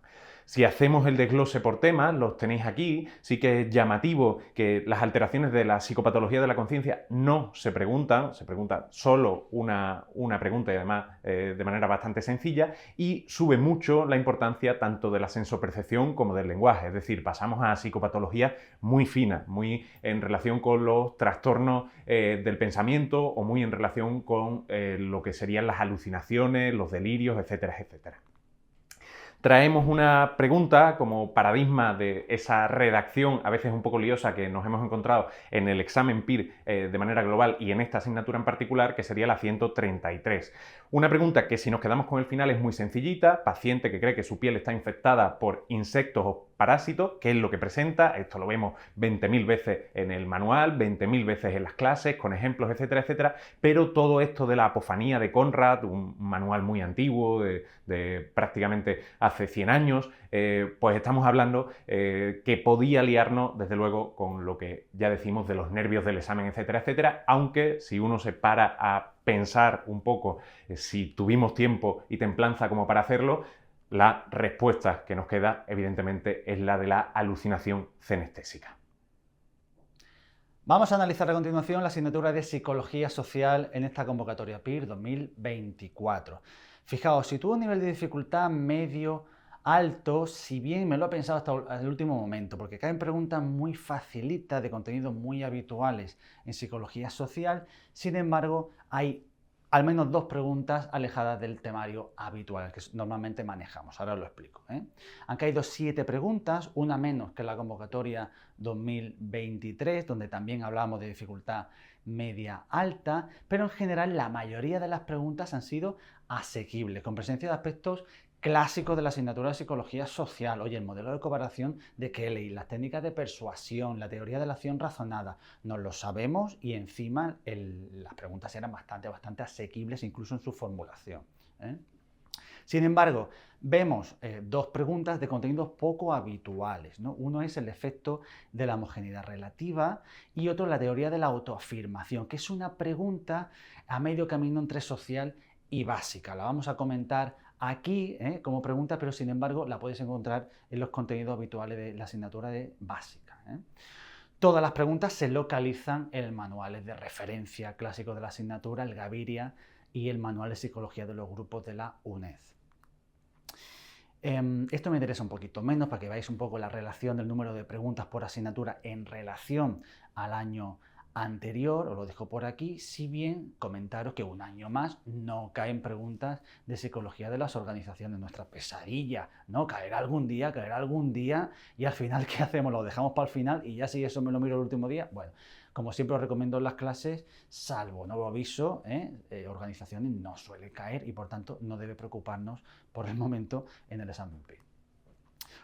Si hacemos el desglose por temas, los tenéis aquí, sí que es llamativo que las alteraciones de la psicopatología de la conciencia no se preguntan, se pregunta solo una pregunta y además de manera bastante sencilla, y sube mucho la importancia tanto de la sensopercepción como del lenguaje, es decir, pasamos a psicopatología muy fina, muy en relación con los trastornos del pensamiento o muy en relación con lo que serían las alucinaciones, los delirios, etcétera, etcétera. Traemos una pregunta como paradigma de esa redacción a veces un poco liosa que nos hemos encontrado en el examen PIR de manera global y en esta asignatura en particular, que sería la 133. Una pregunta que, si nos quedamos con el final, es muy sencillita: paciente que cree que su piel está infectada por insectos o parásitos, ¿qué es lo que presenta? Esto lo vemos 20.000 veces en el manual, 20.000 veces en las clases, con ejemplos, etcétera, etcétera, pero todo esto de la apofanía de Conrad, un manual muy antiguo, de prácticamente hace 100 años, pues estamos hablando que podía liarnos, desde luego, con lo que ya decimos de los nervios del examen, etcétera, etcétera, aunque si uno se para a pensar un poco, si tuvimos tiempo y templanza como para hacerlo, la respuesta que nos queda, evidentemente, es la de la alucinación cenestésica. Vamos a analizar a continuación la asignatura de Psicología Social en esta convocatoria PIR 2024. Fijaos, sitúo un nivel de dificultad medio alto, si bien me lo he pensado hasta el último momento, porque caen preguntas muy facilitas de contenidos muy habituales en Psicología Social. Sin embargo, hay al menos 2 preguntas alejadas del temario habitual que normalmente manejamos. Ahora lo explico. Han caído 7 preguntas, una menos que la convocatoria 2023, donde también hablamos de dificultad media alta, pero en general la mayoría de las preguntas han sido asequibles, con presencia de aspectos clásico de la asignatura de Psicología Social. Oye, el modelo de cooperación de Kelly, las técnicas de persuasión, la teoría de la acción razonada, nos lo sabemos y encima las preguntas eran bastante asequibles incluso en su formulación, ¿eh? Sin embargo, vemos dos preguntas de contenidos poco habituales, ¿no? Uno es el efecto de la homogeneidad relativa y otro la teoría de la autoafirmación, que es una pregunta a medio camino entre social y básica. La vamos a comentar aquí como pregunta, pero sin embargo la puedes encontrar en los contenidos habituales de la asignatura de básica, ¿eh? Todas las preguntas se localizan en el manual de referencia clásico de la asignatura, el Gaviria y el manual de psicología de los grupos de la UNED. Esto me interesa un poquito menos para que veáis un poco la relación del número de preguntas por asignatura en relación al año anterior, os lo dejo por aquí, si bien comentaros que un año más no caen preguntas de psicología de las organizaciones, nuestra pesadilla, ¿no? Caerá algún día y al final, ¿qué hacemos? Lo dejamos para el final y ya si eso me lo miro el último día, bueno. Como siempre os recomiendo en las clases, salvo nuevo aviso, organizaciones no suele caer y por tanto no debe preocuparnos por el momento en el examen PIR.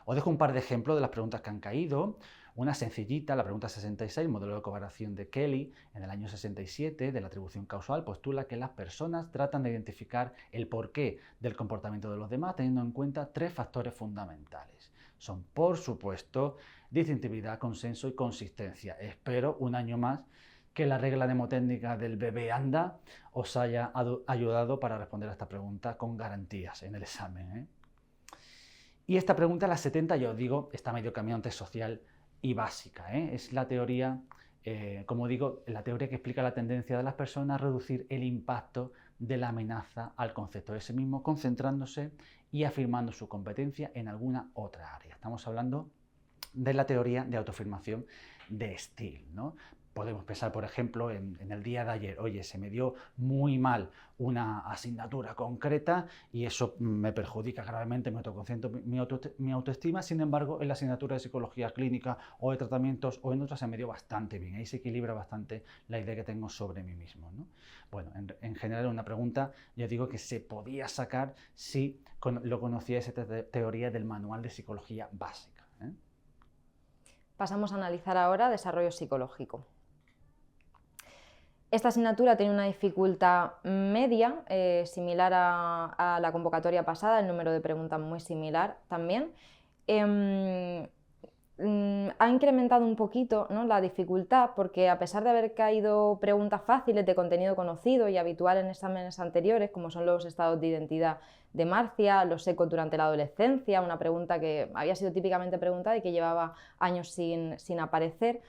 Os dejo un par de ejemplos de las preguntas que han caído. Una sencillita, la pregunta 66, modelo de cooperación de Kelly, en el año 67, de la atribución causal, postula que las personas tratan de identificar el porqué del comportamiento de los demás teniendo en cuenta tres factores fundamentales. Son, por supuesto, distintividad, consenso y consistencia. Espero un año más que la regla mnemotécnica del bebé anda os haya ayudado para responder a esta pregunta con garantías en el examen, ¿eh? Y esta pregunta, la 70, ya os digo, está medio camino entre social y básica, ¿eh? Es la teoría, como digo, la teoría que explica la tendencia de las personas a reducir el impacto de la amenaza al concepto de sí mismo, concentrándose y afirmando su competencia en alguna otra área. Estamos hablando de la teoría de autoafirmación de Steele, ¿no? Podemos pensar, por ejemplo, en el día de ayer, oye, se me dio muy mal una asignatura concreta y eso me perjudica gravemente mi autoconcepto, mi autoestima. Sin embargo, en la asignatura de psicología clínica o de tratamientos o en otras se me dio bastante bien. Ahí se equilibra bastante la idea que tengo sobre mí mismo, ¿no? Bueno, en general una pregunta, yo digo que se podía sacar si lo conocía esa teoría del manual de psicología básica, ¿eh? Pasamos a analizar ahora desarrollo psicológico. Esta asignatura tiene una dificultad media, similar a la convocatoria pasada, el número de preguntas muy similar también. Ha incrementado un poquito, ¿no?, la dificultad porque a pesar de haber caído preguntas fáciles de contenido conocido y habitual en exámenes anteriores, como son los estados de identidad de Marcia, los ecos durante la adolescencia, una pregunta que había sido típicamente preguntada y que llevaba años sin aparecer.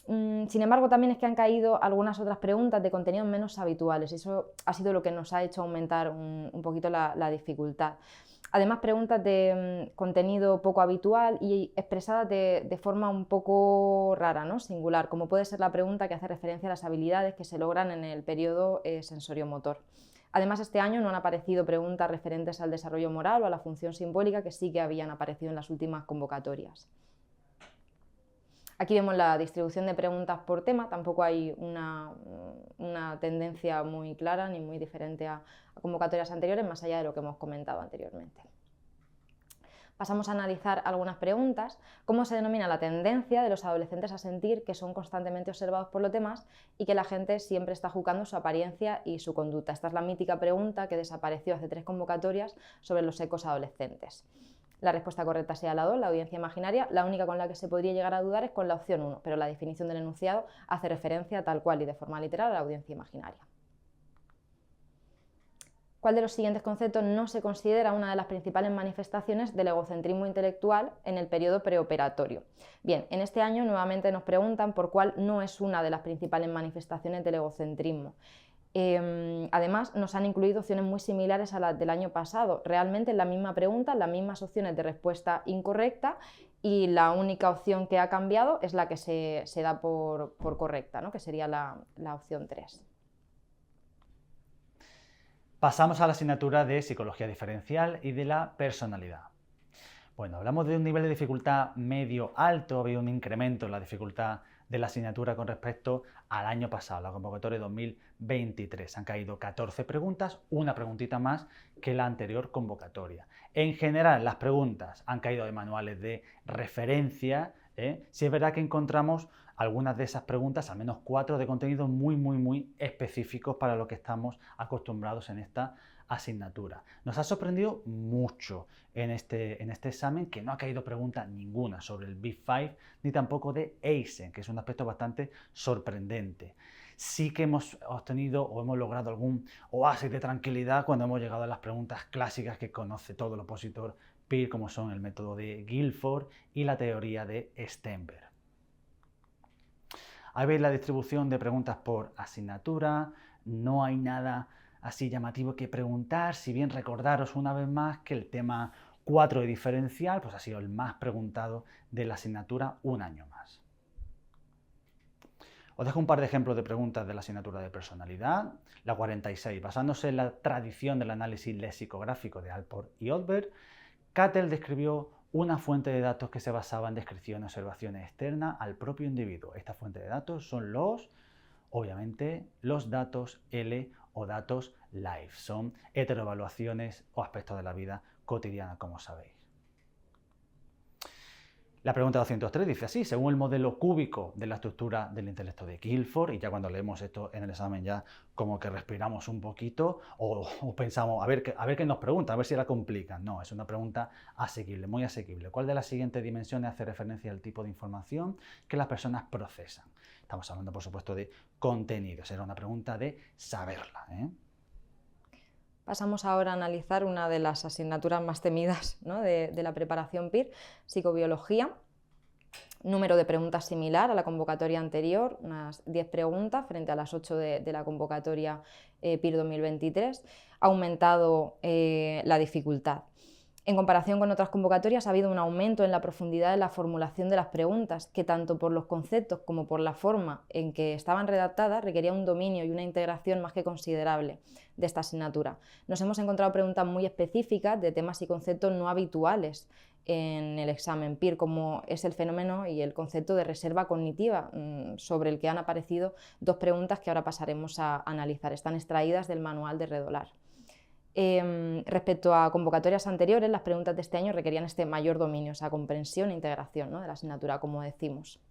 Sin embargo, también es que han caído algunas otras preguntas de contenidos menos habituales y eso ha sido lo que nos ha hecho aumentar un poquito la dificultad. Además, preguntas de contenido poco habitual y expresadas de forma un poco rara, ¿no?, singular, como puede ser la pregunta que hace referencia a las habilidades que se logran en el periodo sensorio-motor. Además, este año no han aparecido preguntas referentes al desarrollo moral o a la función simbólica que sí que habían aparecido en las últimas convocatorias. Aquí vemos la distribución de preguntas por tema, tampoco hay una tendencia muy clara ni muy diferente a convocatorias anteriores, más allá de lo que hemos comentado anteriormente. Pasamos a analizar algunas preguntas. ¿Cómo se denomina la tendencia de los adolescentes a sentir que son constantemente observados por los demás y que la gente siempre está juzgando su apariencia y su conducta? Esta es la mítica pregunta que desapareció hace 3 convocatorias sobre los ecos adolescentes. La respuesta correcta sería la 2, la audiencia imaginaria. La única con la que se podría llegar a dudar es con la opción 1, pero la definición del enunciado hace referencia tal cual y de forma literal a la audiencia imaginaria. ¿Cuál de los siguientes conceptos no se considera una de las principales manifestaciones del egocentrismo intelectual en el periodo preoperatorio? Bien, en este año nuevamente nos preguntan por cuál no es una de las principales manifestaciones del egocentrismo. Además, nos han incluido opciones muy similares a las del año pasado. Realmente en la misma pregunta, las mismas opciones de respuesta incorrecta y la única opción que ha cambiado es la que se da por correcta, ¿no?, que sería la opción 3. Pasamos a la asignatura de Psicología Diferencial y de la Personalidad. Bueno, hablamos de un nivel de dificultad medio-alto, ha habido un incremento en la dificultad de la asignatura con respecto al año pasado, la convocatoria 2023. Han caído 14 preguntas, una preguntita más que la anterior convocatoria. En general, las preguntas han caído de manuales de referencia. Sí es verdad que encontramos algunas de esas preguntas, al menos 4, de contenido muy específicos para lo que estamos acostumbrados en esta asignatura. Nos ha sorprendido mucho en este examen que no ha caído pregunta ninguna sobre el Big Five ni tampoco de Eysen, que es un aspecto bastante sorprendente. Sí que hemos obtenido o hemos logrado algún oasis de tranquilidad cuando hemos llegado a las preguntas clásicas que conoce todo el opositor Peirce, como son el método de Guilford y la teoría de Stenberg. Ahí veis la distribución de preguntas por asignatura. No hay nada así llamativo que preguntar, si bien recordaros una vez más que el tema 4 de diferencial pues ha sido el más preguntado de la asignatura un año más. Os dejo un par de ejemplos de preguntas de la asignatura de personalidad. La 46, basándose en la tradición del análisis lexicográfico de Allport y Odberg, Cattell describió una fuente de datos que se basaba en descripciones y observaciones externas al propio individuo. Esta fuente de datos son obviamente, los datos L o datos live. Son heteroevaluaciones o aspectos de la vida cotidiana, como sabéis. La pregunta 203 dice así: según el modelo cúbico de la estructura del intelecto de Guilford, y ya cuando leemos esto en el examen ya como que respiramos un poquito o pensamos, a ver qué nos pregunta, a ver si la complican. No, es una pregunta asequible, muy asequible. ¿Cuál de las siguientes dimensiones hace referencia al tipo de información que las personas procesan? Estamos hablando, por supuesto, de contenidos. Era una pregunta de saberla, Pasamos ahora a analizar una de las asignaturas más temidas, ¿no?, de la preparación PIR, psicobiología. Número de preguntas similar a la convocatoria anterior, unas 10 preguntas frente a las 8 de la convocatoria PIR 2023. Ha aumentado la dificultad. En comparación con otras convocatorias ha habido un aumento en la profundidad de la formulación de las preguntas, que tanto por los conceptos como por la forma en que estaban redactadas requería un dominio y una integración más que considerable de esta asignatura. Nos hemos encontrado preguntas muy específicas de temas y conceptos no habituales en el examen PIR, como es el fenómeno y el concepto de reserva cognitiva, sobre el que han aparecido 2 preguntas que ahora pasaremos a analizar. Están extraídas del manual de Redolar. Respecto a convocatorias anteriores, las preguntas de este año requerían este mayor dominio, esa comprensión e integración, ¿no?, de la asignatura, como decimos.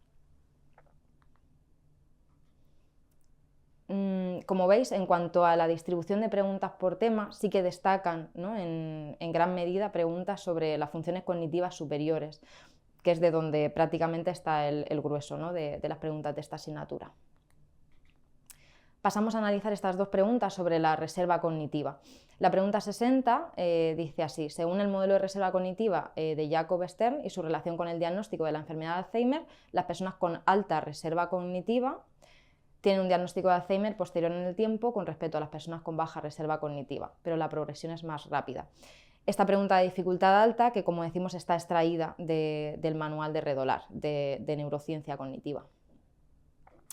Como veis, en cuanto a la distribución de preguntas por tema, sí que destacan, ¿no?, en gran medida preguntas sobre las funciones cognitivas superiores, que es de donde prácticamente está el grueso, ¿no?, de las preguntas de esta asignatura. Pasamos a analizar estas 2 preguntas sobre la reserva cognitiva. La pregunta 60 dice así: según el modelo de reserva cognitiva de Jacob Stern y su relación con el diagnóstico de la enfermedad de Alzheimer, las personas con alta reserva cognitiva tienen un diagnóstico de Alzheimer posterior en el tiempo con respecto a las personas con baja reserva cognitiva, pero la progresión es más rápida. Esta pregunta de dificultad alta, que como decimos está extraída del manual de Redolar, de neurociencia cognitiva.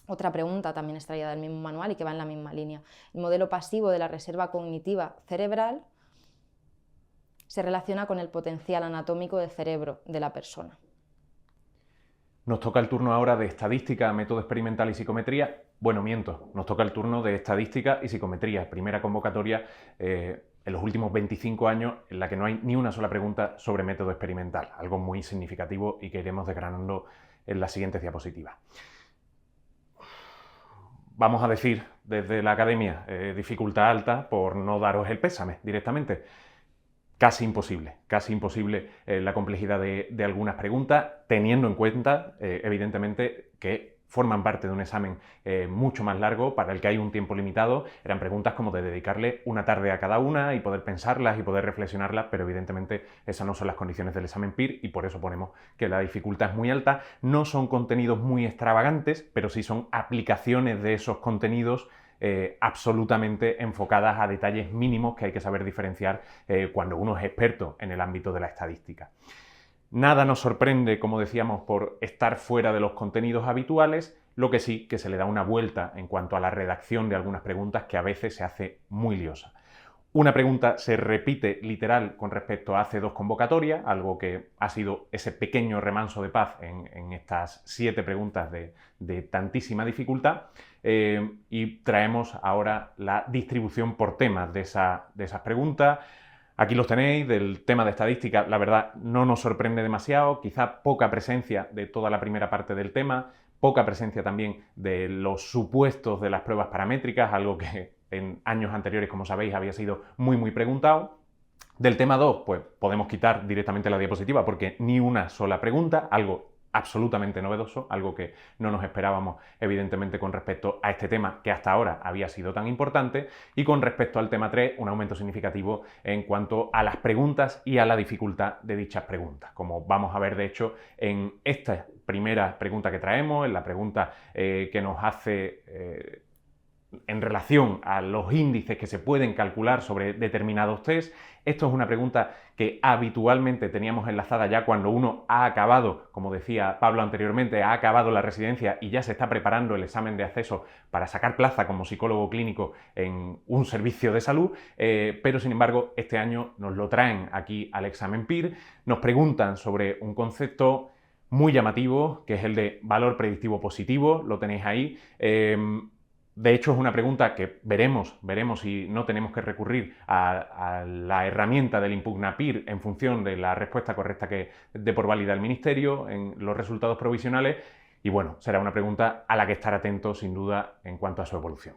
Otra pregunta también extraída del mismo manual y que va en la misma línea. El modelo pasivo de la reserva cognitiva cerebral se relaciona con el potencial anatómico del cerebro de la persona. Nos toca el turno ahora de estadística, método experimental y psicometría. Bueno, miento, nos toca el turno de estadística y psicometría. Primera convocatoria en los últimos 25 años en la que no hay ni una sola pregunta sobre método experimental. Algo muy significativo y que iremos desgranando en las siguientes diapositivas. Vamos a decir desde la academia, dificultad alta por no daros el pésame directamente. Casi imposible la complejidad de algunas preguntas, teniendo en cuenta, evidentemente, que forman parte de un examen mucho más largo para el que hay un tiempo limitado. Eran preguntas como de dedicarle una tarde a cada una y poder pensarlas y poder reflexionarlas, pero evidentemente esas no son las condiciones del examen PIR y por eso ponemos que la dificultad es muy alta. No son contenidos muy extravagantes, pero sí son aplicaciones de esos contenidos absolutamente enfocadas a detalles mínimos que hay que saber diferenciar cuando uno es experto en el ámbito de la estadística. Nada nos sorprende, como decíamos, por estar fuera de los contenidos habituales, lo que sí que se le da una vuelta en cuanto a la redacción de algunas preguntas que a veces se hace muy liosa. Una pregunta se repite literal con respecto a hace 2 convocatorias, algo que ha sido ese pequeño remanso de paz en estas 7 preguntas de tantísima dificultad. Y traemos ahora la distribución por temas de esas preguntas. Aquí los tenéis, del tema de estadística, la verdad no nos sorprende demasiado, quizá poca presencia de toda la primera parte del tema, poca presencia también de los supuestos de las pruebas paramétricas, algo que en años anteriores, como sabéis, había sido muy preguntado. Del tema 2, pues podemos quitar directamente la diapositiva porque ni una sola pregunta, algo absolutamente novedoso, algo que no nos esperábamos evidentemente con respecto a este tema que hasta ahora había sido tan importante, y con respecto al tema 3, un aumento significativo en cuanto a las preguntas y a la dificultad de dichas preguntas, como vamos a ver de hecho en esta primera pregunta que traemos, en la pregunta que nos hace en relación a los índices que se pueden calcular sobre determinados test. Esto es una pregunta que habitualmente teníamos enlazada ya cuando uno ha acabado, como decía Pablo anteriormente, ha acabado la residencia y ya se está preparando el examen de acceso para sacar plaza como psicólogo clínico en un servicio de salud, pero sin embargo este año nos lo traen aquí al examen PIR, nos preguntan sobre un concepto muy llamativo, que es el de valor predictivo positivo, lo tenéis ahí. De hecho, es una pregunta que veremos si no tenemos que recurrir a la herramienta del Impugnapir en función de la respuesta correcta que dé por válida el Ministerio en los resultados provisionales. Y bueno, será una pregunta a la que estar atentos sin duda en cuanto a su evolución.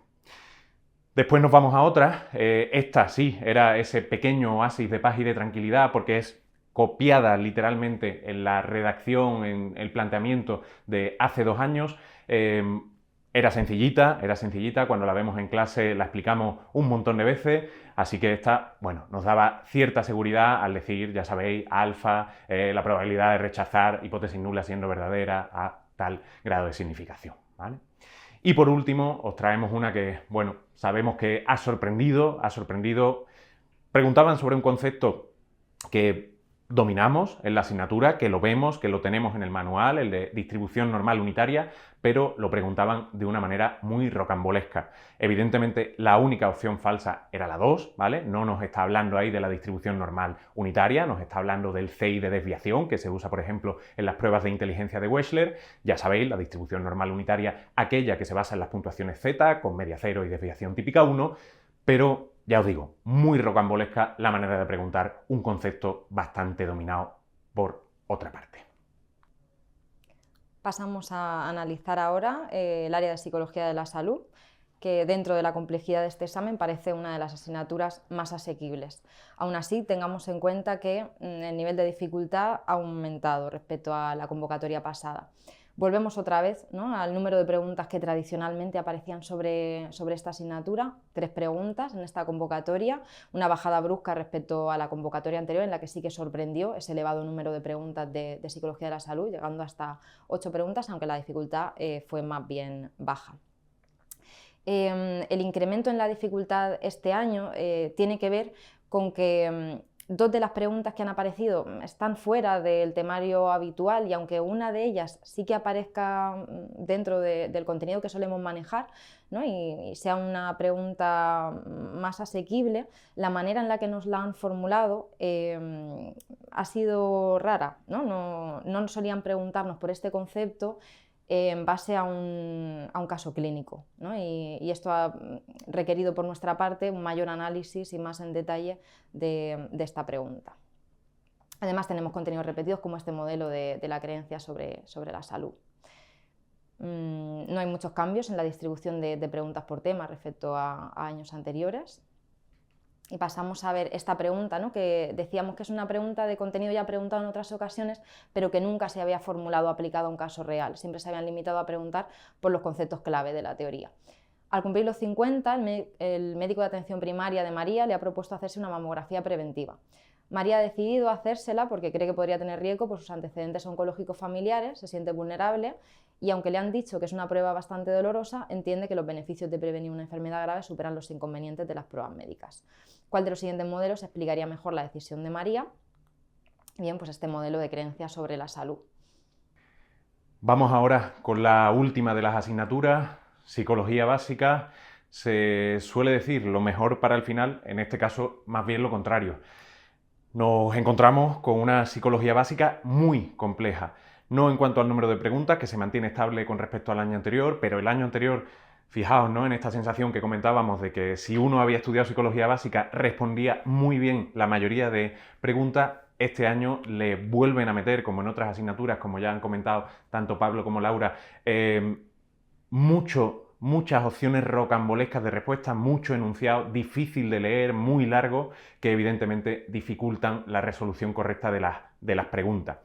Después nos vamos a otra. Esta sí era ese pequeño oasis de paz y de tranquilidad porque es copiada literalmente en la redacción, en el planteamiento de hace 2 años. Era sencillita, cuando la vemos en clase la explicamos un montón de veces, así que esta, bueno, nos daba cierta seguridad al decir, ya sabéis, alfa, la probabilidad de rechazar hipótesis nula siendo verdadera a tal grado de significación, ¿vale? Y por último, os traemos una que, bueno, sabemos que ha sorprendido. Preguntaban sobre un concepto que dominamos en la asignatura, que lo vemos, que lo tenemos en el manual, el de distribución normal unitaria, pero lo preguntaban de una manera muy rocambolesca. Evidentemente, la única opción falsa era la 2, ¿vale? No nos está hablando ahí de la distribución normal unitaria, nos está hablando del CI de desviación, que se usa, por ejemplo, en las pruebas de inteligencia de Wechsler. Ya sabéis, la distribución normal unitaria, aquella que se basa en las puntuaciones Z, con media 0 y desviación típica 1, pero ya os digo, muy rocambolesca la manera de preguntar un concepto bastante dominado por otra parte. Pasamos a analizar ahora el área de psicología de la salud, que dentro de la complejidad de este examen parece una de las asignaturas más asequibles. Aún así, tengamos en cuenta que el nivel de dificultad ha aumentado respecto a la convocatoria pasada. Volvemos otra vez, ¿no?, al número de preguntas que tradicionalmente aparecían sobre esta asignatura. 3 preguntas en esta convocatoria, una bajada brusca respecto a la convocatoria anterior en la que sí que sorprendió ese elevado número de preguntas de psicología de la salud, llegando hasta 8 preguntas, aunque la dificultad fue más bien baja. El incremento en la dificultad este año tiene que ver con que 2 de las preguntas que han aparecido están fuera del temario habitual, y aunque una de ellas sí que aparezca dentro del contenido que solemos manejar, ¿no?, y sea una pregunta más asequible, la manera en la que nos la han formulado ha sido rara, ¿no? No solían preguntarnos por este concepto en base a un caso clínico, ¿no? Y esto ha requerido por nuestra parte un mayor análisis y más en detalle de esta pregunta. Además tenemos contenidos repetidos como este modelo de la creencia sobre la salud. No hay muchos cambios en la distribución de preguntas por tema respecto a años anteriores. Y pasamos a ver esta pregunta, ¿no?, que decíamos que es una pregunta de contenido ya preguntado en otras ocasiones, pero que nunca se había formulado aplicado a un caso real. Siempre se habían limitado a preguntar por los conceptos clave de la teoría. Al cumplir los 50, el médico de atención primaria de María le ha propuesto hacerse una mamografía preventiva. María ha decidido hacérsela porque cree que podría tener riesgo por sus antecedentes oncológicos familiares, se siente vulnerable y, aunque le han dicho que es una prueba bastante dolorosa, entiende que los beneficios de prevenir una enfermedad grave superan los inconvenientes de las pruebas médicas. ¿Cuál de los siguientes modelos explicaría mejor la decisión de María? Bien, pues este modelo de creencia sobre la salud. Vamos ahora con la última de las asignaturas, psicología básica. se suele decir lo mejor para el final, en este caso más bien lo contrario. Nos encontramos con una psicología básica muy compleja, no en cuanto al número de preguntas, que se mantiene estable con respecto al año anterior, pero el año anterior, fijaos, ¿no?, en esta sensación que comentábamos de que si uno había estudiado psicología básica respondía muy bien la mayoría de preguntas. Este año le vuelven a meter, como en otras asignaturas, como ya han comentado tanto Pablo como Laura, muchas opciones rocambolescas de respuesta, mucho enunciado, difícil de leer, muy largo, que evidentemente dificultan la resolución correcta de las preguntas.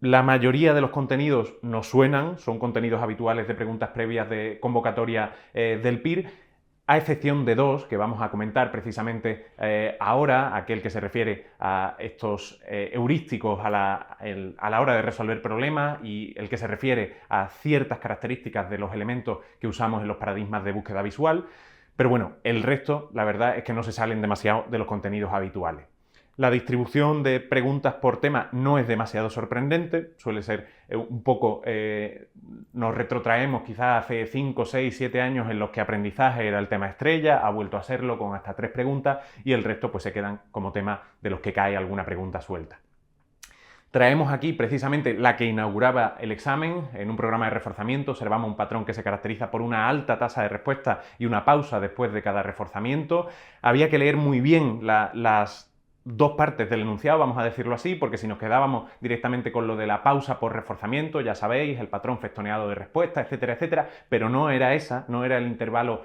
La mayoría de los contenidos nos suenan, son contenidos habituales de preguntas previas de convocatoria del PIR, a excepción de dos que vamos a comentar precisamente ahora, aquel que se refiere a estos heurísticos a la hora de resolver problemas y el que se refiere a ciertas características de los elementos que usamos en los paradigmas de búsqueda visual. Pero bueno, el resto, la verdad es que no se salen demasiado de los contenidos habituales. La distribución de preguntas por tema no es demasiado sorprendente, suele ser un poco, nos retrotraemos quizás hace 5, 6, 7 años en los que aprendizaje era el tema estrella, ha vuelto a serlo con hasta 3 preguntas y el resto pues se quedan como tema de los que cae alguna pregunta suelta. Traemos aquí precisamente la que inauguraba el examen. En un programa de reforzamiento observamos un patrón que se caracteriza por una alta tasa de respuesta y una pausa después de cada reforzamiento. Había que leer muy bien las dos partes del enunciado, vamos a decirlo así, porque si nos quedábamos directamente con lo de la pausa por reforzamiento, ya sabéis, el patrón festoneado de respuesta, etcétera, etcétera, pero no era el intervalo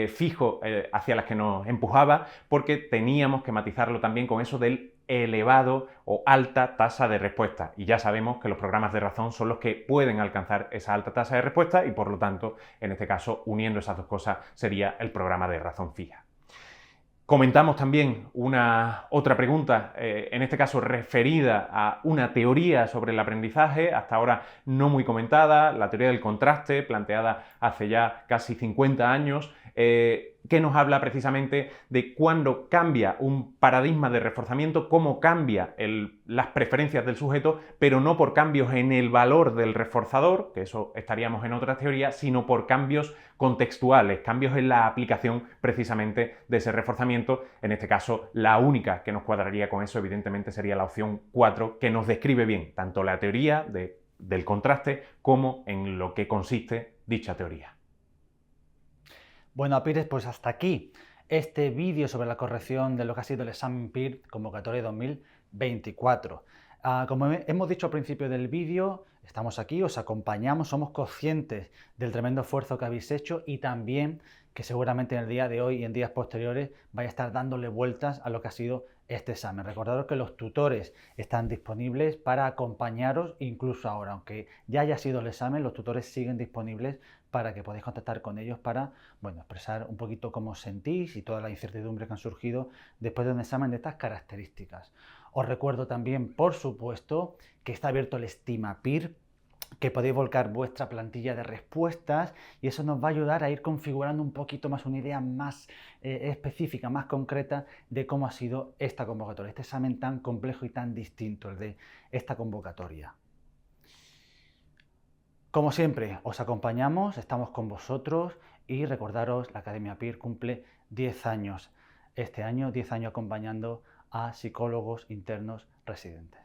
fijo hacia las que nos empujaba, porque teníamos que matizarlo también con eso del elevado o alta tasa de respuesta. Y ya sabemos que los programas de razón son los que pueden alcanzar esa alta tasa de respuesta y por lo tanto, en este caso, uniendo esas dos cosas sería el programa de razón fija. Comentamos también otra pregunta, en este caso referida a una teoría sobre el aprendizaje, hasta ahora no muy comentada, la teoría del contraste, planteada hace ya casi 50 años, que nos habla precisamente de cuándo cambia un paradigma de reforzamiento, cómo cambia las preferencias del sujeto, pero no por cambios en el valor del reforzador, que eso estaríamos en otra teoría, sino por cambios contextuales, cambios en la aplicación precisamente de ese reforzamiento. En este caso, la única que nos cuadraría con eso, evidentemente, sería la opción 4, que nos describe bien tanto la teoría del contraste como en lo que consiste dicha teoría. Bueno, Pires, pues hasta aquí este vídeo sobre la corrección de lo que ha sido el examen PIR convocatoria 2024. Como hemos dicho al principio del vídeo, estamos aquí, os acompañamos, somos conscientes del tremendo esfuerzo que habéis hecho y también que seguramente en el día de hoy y en días posteriores vais a estar dándole vueltas a lo que ha sido este examen. Recordaros que los tutores están disponibles para acompañaros incluso ahora, aunque ya haya sido el examen, los tutores siguen disponibles para que podáis contactar con ellos para, bueno, expresar un poquito cómo os sentís y toda la incertidumbre que han surgido después de un examen de estas características. Os recuerdo también, por supuesto, que está abierto el Estimapir, que podéis volcar vuestra plantilla de respuestas y eso nos va a ayudar a ir configurando un poquito más una idea más específica, más concreta de cómo ha sido esta convocatoria, este examen tan complejo y tan distinto, el de esta convocatoria. Como siempre, os acompañamos, estamos con vosotros y recordaros, la Academia PIR cumple 10 años este año, 10 años acompañando a psicólogos internos residentes.